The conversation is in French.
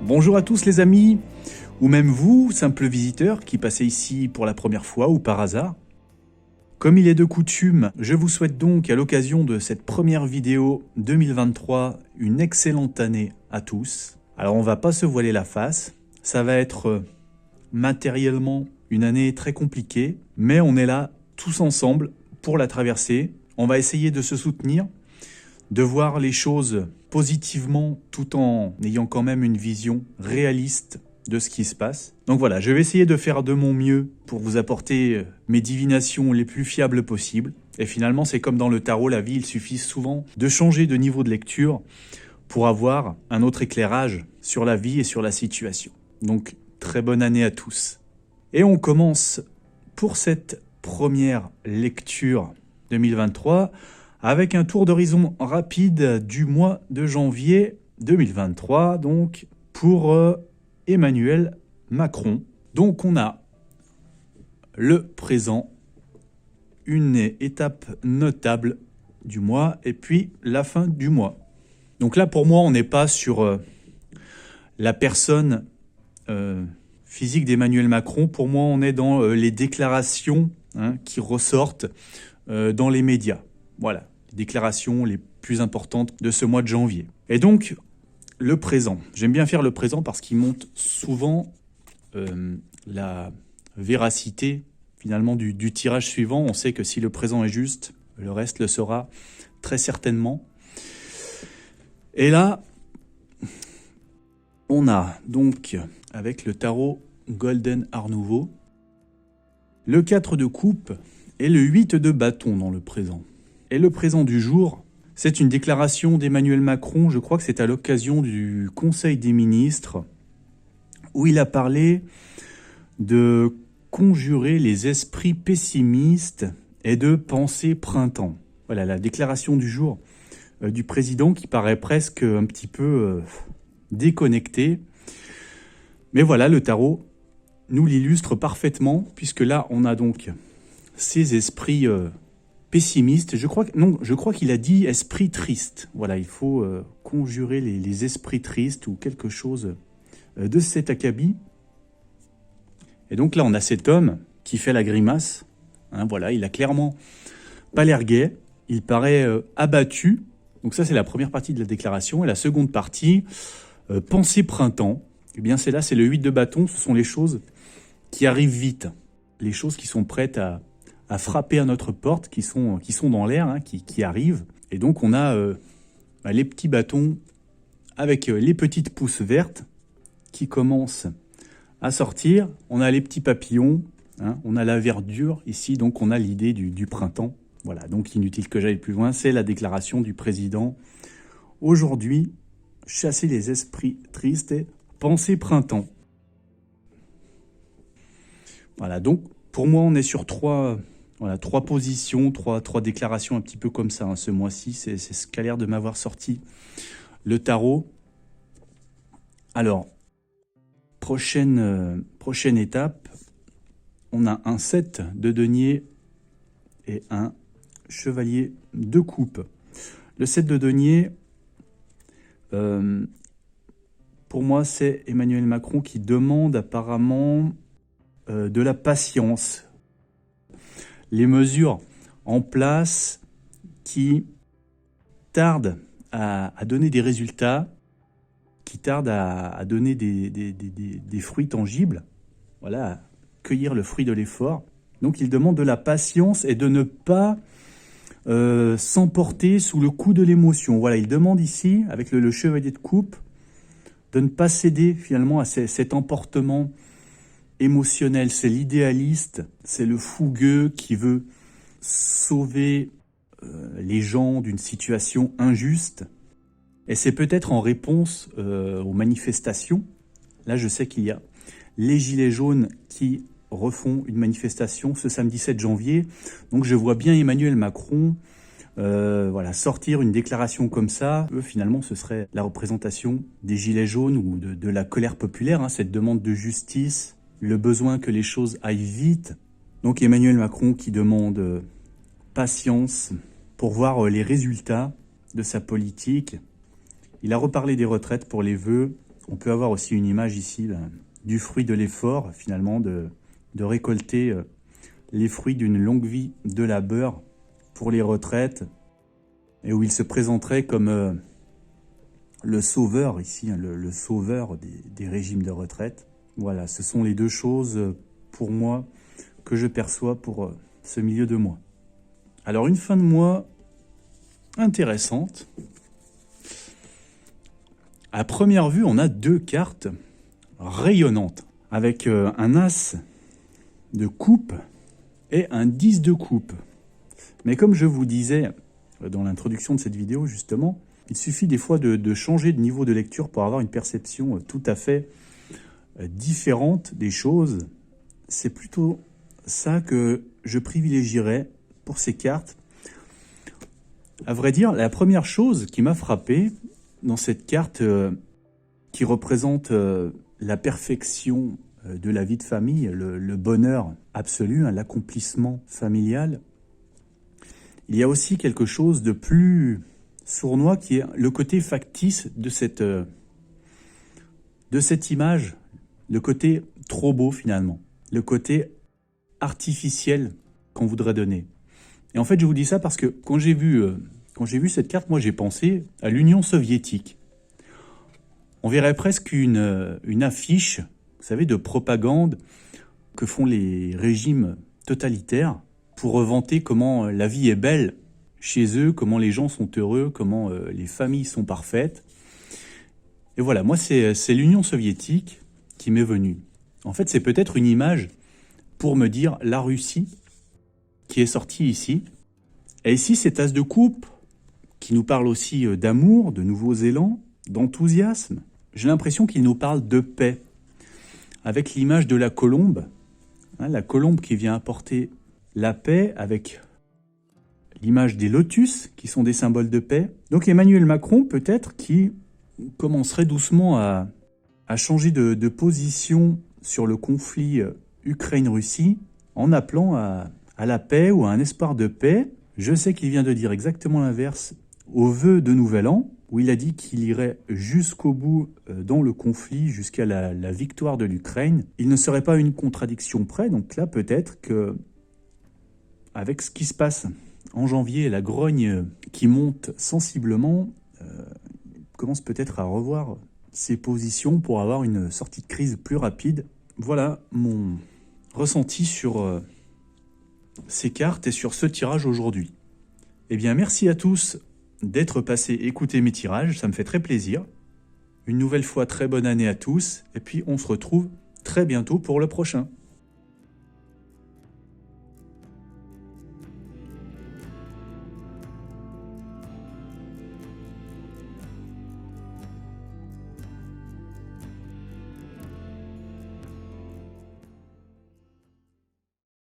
Bonjour à tous les amis, ou même vous, simples visiteurs qui passez ici pour la première fois ou par hasard. Comme il est de coutume, je vous souhaite donc à l'occasion de cette première vidéo 2023 une excellente année à tous. Alors on va pas se voiler la face, ça va être matériellement une année très compliquée, mais on est là tous ensemble pour la traverser. On va essayer de se soutenir, de voir les choses positivement tout en ayant quand même une vision réaliste de ce qui se passe. Donc voilà, je vais essayer de faire de mon mieux pour vous apporter mes divinations les plus fiables possibles. Et finalement, c'est comme dans le tarot, la vie, il suffit souvent de changer de niveau de lecture pour avoir un autre éclairage sur la vie et sur la situation. Donc, très bonne année à tous. Et on commence pour cette première lecture 2023 avec un tour d'horizon rapide du mois de janvier 2023, donc pour Emmanuel Macron. Donc on a le présent, une étape notable du mois, et puis la fin du mois. Donc là pour moi on n'est pas sur la personne physique d'Emmanuel Macron, pour moi on est dans les déclarations qui ressortent dans les médias. Voilà, les déclarations les plus importantes de ce mois de janvier. Et donc, le présent. J'aime bien faire le présent parce qu'il montre souvent la véracité finalement du tirage suivant. On sait que si le présent est juste, le reste le sera très certainement. Et là, on a donc, avec le tarot Golden Art Nouveau, le 4 de coupe et le 8 de bâton dans le présent. Et le présent du jour, c'est une déclaration d'Emmanuel Macron, je crois que c'est à l'occasion du Conseil des ministres, où il a parlé de conjurer les esprits pessimistes et de penser printemps. Voilà la déclaration du jour du président qui paraît presque un petit peu déconnecté. Mais voilà, le tarot nous l'illustre parfaitement, puisque là, on a donc ces esprits pessimiste, je crois qu'il a dit esprit triste. Voilà, il faut conjurer les esprits tristes ou quelque chose de cet acabit. Et donc là, on a cet homme qui fait la grimace. Voilà, il a clairement pas l'air gai. Il paraît abattu. Donc ça, c'est la première partie de la déclaration. Et la seconde partie, pensée printemps. Eh bien, c'est le 8 de bâton. Ce sont les choses qui arrivent vite. Les choses qui sont prêtes à frapper à notre porte, qui sont dans l'air, qui arrivent. Et donc on a les petits bâtons avec les petites pousses vertes qui commencent à sortir. On a les petits papillons, on a la verdure ici, donc on a l'idée du printemps. Voilà, donc inutile que j'aille plus loin, c'est la déclaration du président. Aujourd'hui, chasser les esprits tristes et penser printemps. Voilà, donc pour moi on est sur trois positions, trois déclarations un petit peu comme ça ce mois-ci. C'est ce qu'a l'air de m'avoir sorti le tarot. Alors, prochaine étape, on a un 7 de denier et un chevalier de coupe. Le 7 de denier, pour moi, c'est Emmanuel Macron qui demande apparemment de la patience. Les mesures en place qui tardent à donner des résultats, qui tardent à donner des fruits tangibles, voilà, à cueillir le fruit de l'effort. Donc il demande de la patience et de ne pas s'emporter sous le coup de l'émotion. Voilà, il demande ici, avec le chevalier de coupe, de ne pas céder finalement à cet emportement émotionnel. C'est l'idéaliste, c'est le fougueux qui veut sauver les gens d'une situation injuste. Et c'est peut-être en réponse aux manifestations. Là, je sais qu'il y a les Gilets jaunes qui refont une manifestation ce samedi 7 janvier. Donc je vois bien Emmanuel Macron sortir une déclaration comme ça. Finalement, ce serait la représentation des Gilets jaunes ou de la colère populaire, cette demande de justice, le besoin que les choses aillent vite. Donc Emmanuel Macron qui demande patience pour voir les résultats de sa politique. Il a reparlé des retraites pour les vœux On peut avoir aussi une image ici là, du fruit de l'effort, finalement, de récolter les fruits d'une longue vie de labeur pour les retraites, et où il se présenterait comme le sauveur ici, hein, le sauveur des régimes de retraite. Voilà, ce sont les deux choses pour moi que je perçois pour ce milieu de mois. Alors une fin de mois intéressante. À première vue, on a deux cartes rayonnantes, avec un as de coupe et un 10 de coupe. Mais comme je vous disais dans l'introduction de cette vidéo, justement, il suffit des fois de changer de niveau de lecture pour avoir une perception tout à fait différente des choses. C'est plutôt ça que je privilégierais pour ces cartes. À vrai dire, la première chose qui m'a frappé dans cette carte qui représente la perfection de la vie de famille, le bonheur absolu, hein, l'accomplissement familial, il y a aussi quelque chose de plus sournois qui est le côté factice de cette image, le côté trop beau finalement, le côté artificiel qu'on voudrait donner. Et en fait, je vous dis ça parce que quand j'ai vu cette carte, moi j'ai pensé à l'Union soviétique. On verrait presque une affiche, vous savez, de propagande que font les régimes totalitaires pour vanter comment la vie est belle chez eux, comment les gens sont heureux, comment les familles sont parfaites. Et voilà, moi c'est l'Union soviétique qui m'est venue. En fait, c'est peut-être une image pour me dire la Russie qui est sortie ici. Et ici, cet as de coupe qui nous parle aussi d'amour, de nouveaux élans, d'enthousiasme. J'ai l'impression qu'il nous parle de paix, avec l'image de la colombe, hein, la colombe qui vient apporter la paix, avec l'image des lotus, qui sont des symboles de paix. Donc Emmanuel Macron, peut-être, qui commencerait doucement à changer de position sur le conflit Ukraine-Russie, en appelant à la paix ou à un espoir de paix. Je sais qu'il vient de dire exactement l'inverse au vœu de Nouvel An, où il a dit qu'il irait jusqu'au bout dans le conflit, jusqu'à la victoire de l'Ukraine. Il ne serait pas une contradiction près, donc là peut-être que, avec ce qui se passe en janvier, la grogne qui monte sensiblement, il commence peut-être à revoir ses positions pour avoir une sortie de crise plus rapide. Voilà mon ressenti sur ces cartes et sur ce tirage aujourd'hui. Eh bien, merci à tous d'être passés écouter mes tirages, ça me fait très plaisir. Une nouvelle fois, très bonne année à tous, et puis on se retrouve très bientôt pour le prochain.